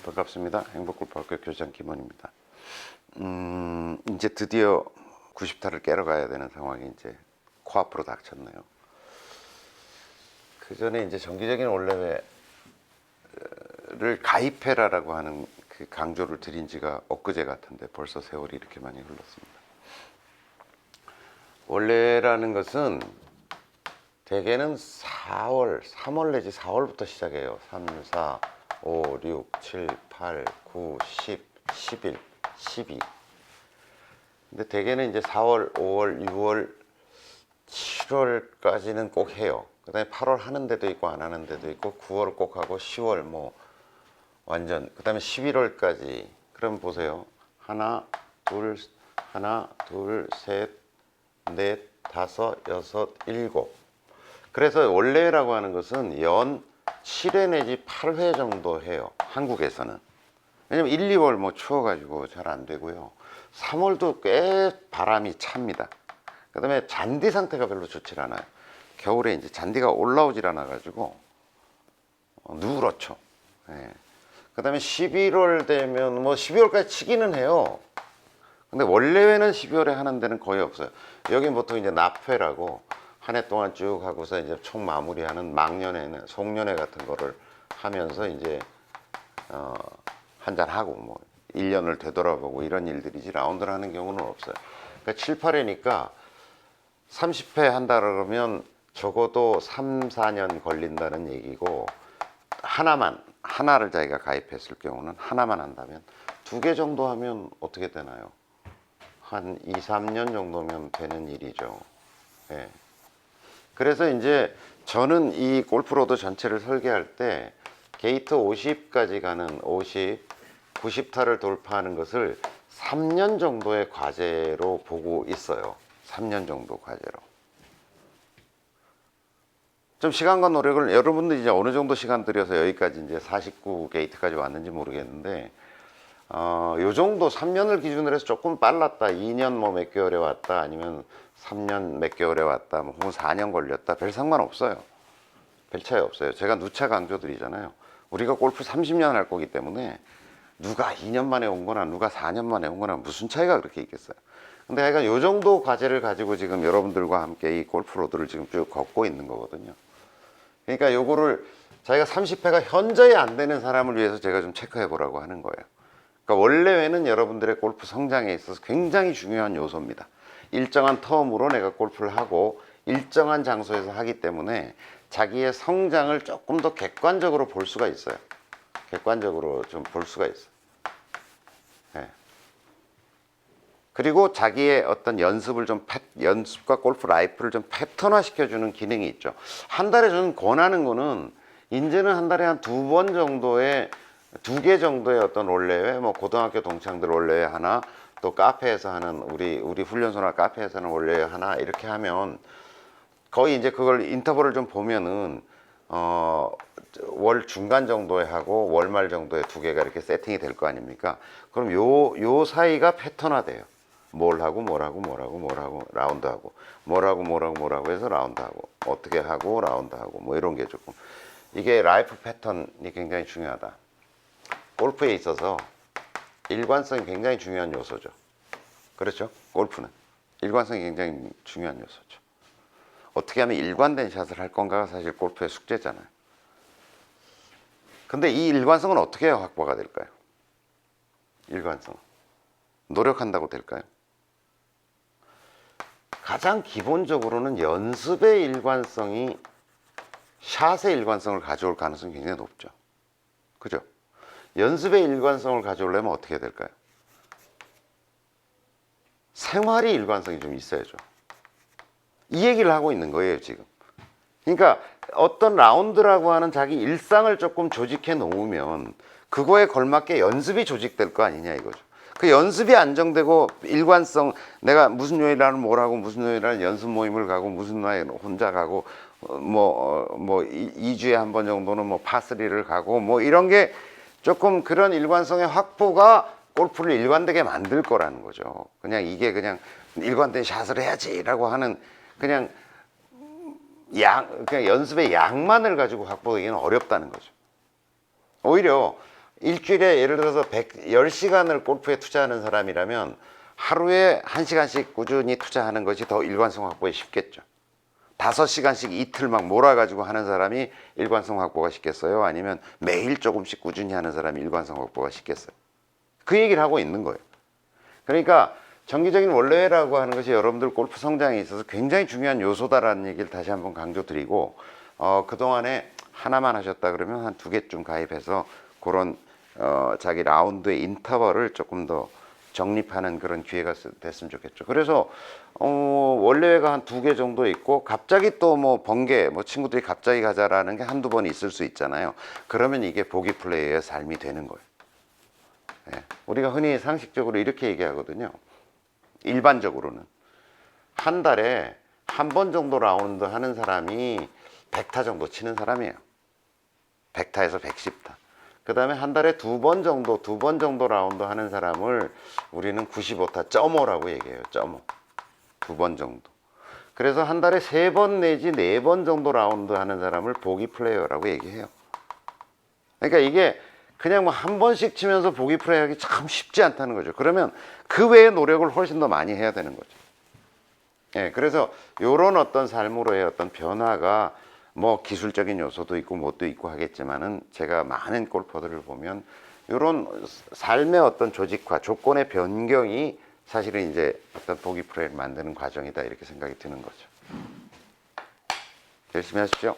반갑습니다. 행복골프학교 교장 김원입니다. 이제 드디어 90타를 깨러 가야 되는 상황이 이제 코앞으로 닥쳤네요. 그 전에 이제 정기적인 올레회를 가입해라라고 하는 그 강조를 드린 지가 엊그제 같은데 벌써 세월이 이렇게 많이 흘렀습니다. 올레라는 것은 대개는 3월 내지 4월부터 시작해요. 3, 4, 5, 6, 7, 8, 9, 10, 11, 12. 근데 대개는 이제 4월, 5월, 6월, 7월까지는 꼭 해요. 그 다음에 8월 하는 데도 있고 안 하는 데도 있고 9월 꼭 하고 10월 뭐 완전 그 다음에 11월까지. 그럼 보세요. 하나, 둘, 셋, 넷, 다섯, 여섯, 일곱. 그래서 원래라고 하는 것은 연 7회 내지 8회 정도 해요. 한국에서는. 왜냐면 1, 2월 뭐 추워가지고 잘 안 되고요. 3월도 꽤 바람이 찹니다. 그 다음에 잔디 상태가 별로 좋질 않아요. 겨울에 이제 잔디가 올라오질 않아가지고 누렇죠. 예. 그 다음에 11월 되면 뭐 12월까지 치기는 해요. 근데 원래는 12월에 하는 데는 거의 없어요. 여긴 보통 이제 납회라고 한 해 동안 쭉 하고서 이제 총 마무리하는 막년회는 송년회 같은 거를 하면서 이제 한잔 하고 뭐 1년을 되돌아보고 이런 일들이지 라운드를 하는 경우는 없어요. 그러니까 7, 8회니까 30회 한다 그러면 적어도 3, 4년 걸린다는 얘기고 하나를 자기가 가입했을 경우는 하나만 한다면 2개 정도 하면 어떻게 되나요? 한 2, 3년 정도면 되는 일이죠. 예. 그래서 이제 저는 이 골프로드 전체를 설계할 때 게이트 50까지 가는 50, 90타를 돌파하는 것을 3년 정도의 과제로 보고 있어요. 3년 정도 과제로. 좀 시간과 노력을 여러분들이 이제 어느 정도 시간 들여서 여기까지 이제 49 게이트까지 왔는지 모르겠는데 요 정도 3년을 기준으로 해서 조금 빨랐다. 2년 뭐 몇 개월에 왔다. 아니면 3년 몇 개월에 왔다. 뭐 혹은 4년 걸렸다. 별 상관없어요. 별 차이 없어요. 제가 누차 강조드리잖아요. 우리가 골프 30년 할 거기 때문에 누가 2년 만에 온 거나 누가 4년 만에 온 거나 무슨 차이가 그렇게 있겠어요. 근데 하여간 요 정도 과제를 가지고 지금 여러분들과 함께 이 골프 로드를 지금 쭉 걷고 있는 거거든요. 그러니까 요거를 자기가 30회가 현저히 안 되는 사람을 위해서 제가 좀 체크해 보라고 하는 거예요. 그러니까 원래는 여러분들의 골프 성장에 있어서 굉장히 중요한 요소입니다. 일정한 텀으로 내가 골프를 하고 일정한 장소에서 하기 때문에 자기의 성장을 조금 더 객관적으로 볼 수가 있어요. 객관적으로 좀 볼 수가 있어요. 네. 그리고 자기의 어떤 연습과 골프 라이프를 좀 패턴화 시켜주는 기능이 있죠. 한 달에 저는 권하는 거는 이제는 한 달에 한 2번 정도의 2개 정도의 어떤 올레회, 뭐 고등학교 동창들 올레회 하나, 또 카페에서 하는 우리 훈련소나 카페에서 하는 올레회 하나 이렇게 하면 거의 이제 그걸 인터벌을 좀 보면은 월 중간 정도에 하고 월 말 정도에 2개가 이렇게 세팅이 될 거 아닙니까? 그럼 요 사이가 패턴화돼요. 뭘 하고 라운드하고 뭐라고 해서 라운드하고 어떻게 하고 라운드하고 뭐 이런 게 조금 이게 라이프 패턴이 굉장히 중요하다. 골프에 있어서 일관성이 굉장히 중요한 요소죠. 그렇죠? 골프는 일관성이 굉장히 중요한 요소죠. 어떻게 하면 일관된 샷을 할 건가가 사실 골프의 숙제잖아요. 근데 이 일관성은 어떻게 해야 확보가 될까요? 일관성 노력한다고 될까요? 가장 기본적으로는 연습의 일관성이 샷의 일관성을 가져올 가능성이 굉장히 높죠. 그죠? 연습의 일관성을 가져오려면 어떻게 해야 될까요? 생활의 일관성이 좀 있어야죠. 이 얘기를 하고 있는 거예요, 지금. 그러니까 어떤 라운드라고 하는 자기 일상을 조금 조직해 놓으면 그거에 걸맞게 연습이 조직될 거 아니냐 이거죠. 그 연습이 안정되고 일관성, 내가 무슨 요일날은 뭘 하고 무슨 요일날은 연습 모임을 가고 무슨 날 혼자 가고 뭐 2주에 한 번 정도는 뭐 파3를 가고 뭐 이런 게 조금 그런 일관성의 확보가 골프를 일관되게 만들 거라는 거죠. 그냥 이게 그냥 일관된 샷을 해야지라고 하는 그냥 그냥 연습의 양만을 가지고 확보하기는 어렵다는 거죠. 오히려 일주일에 예를 들어서 10시간을 골프에 투자하는 사람이라면 하루에 1시간씩 꾸준히 투자하는 것이 더 일관성 확보에 쉽겠죠. 5시간씩 이틀 막 몰아가지고 하는 사람이 일관성 확보가 쉽겠어요? 아니면 매일 조금씩 꾸준히 하는 사람이 일관성 확보가 쉽겠어요? 그 얘기를 하고 있는 거예요. 그러니까 정기적인 원래라고 하는 것이 여러분들 골프 성장에 있어서 굉장히 중요한 요소다라는 얘기를 다시 한번 강조드리고, 그동안에 하나만 하셨다 그러면 한 2개쯤 가입해서 그런 자기 라운드의 인터벌을 조금 더 정립하는 그런 기회가 됐으면 좋겠죠. 그래서 원래가 한 2개 정도 있고 갑자기 또 뭐 번개, 뭐 친구들이 갑자기 가자라는 게 한두 번 있을 수 있잖아요. 그러면 이게 보기 플레이의 삶이 되는 거예요. 예. 우리가 흔히 상식적으로 이렇게 얘기하거든요. 일반적으로는 한 달에 한 번 정도 라운드 하는 사람이 100타 정도 치는 사람이에요. 100타에서 110타. 그 다음에 한 달에 두 번 정도 라운드 하는 사람을 우리는 95타, 0.5라고 얘기해요. 0.5. 2번 정도. 그래서 한 달에 3번 내지 4번 정도 라운드 하는 사람을 보기 플레이어라고 얘기해요. 그러니까 이게 그냥 뭐 한 번씩 치면서 보기 플레이하기 참 쉽지 않다는 거죠. 그러면 그 외의 노력을 훨씬 더 많이 해야 되는 거죠. 예, 그래서 이런 어떤 삶으로의 어떤 변화가 뭐 기술적인 요소도 있고 뭣도 있고 하겠지만은 제가 많은 골퍼들을 보면 이런 삶의 어떤 조직화, 조건의 변경이 사실은 이제 어떤 보기 플레이를 만드는 과정이다 이렇게 생각이 드는 거죠. 열심히 하십시오.